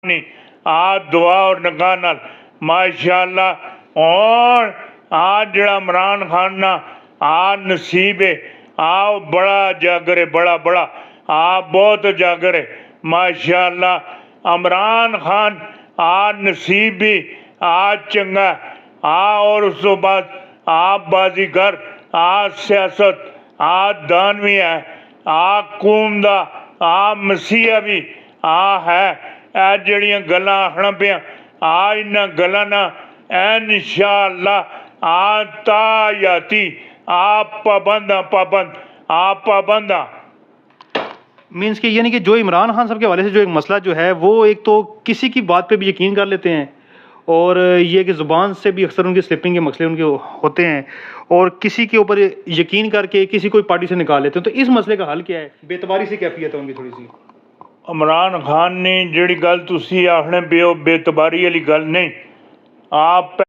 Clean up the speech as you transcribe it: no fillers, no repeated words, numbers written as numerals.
नहीं आ दुआ और निगाह नाल माशाअल्लाह और आ जड़ा इमरान खान ना आ नसीब है आ बड़ा जागर है बड़ा बड़ा आ बहुत जागर है माशाअल्लाह इमरान खान आ नसीब भी आ चंगा आ और उस तो बाद आ बाजीगर आ सियासत आ दानवी है आ कौम दा आ मसीहा भी आ है ए जड़ियां गल्लां आखना पिया आ इन्हां गल्लां ना इंशाअल्लाह आ तायाती आ पाबंद मीन्स कि यानी कि जो इमरान खान साहब के हवाले से जो एक मसला जो है वो एक तो किसी की बात पे भी यकीन कर लेते हैं और ये कि ज़ुबान से भी अक्सर उनके स्लिपिंग के मसले उनके होते हैं और किसी के ऊपर यकीन करके किसी कोई पार्टी से निकाल लेते हैं। तो इस मसले का हल क्या है? बेतबारी से कैफियत है उनकी थोड़ी सी। इमरान खान ने जिहड़ी गल तुसीं आखने पे ओ बेतबारी वाली गल नहीं आप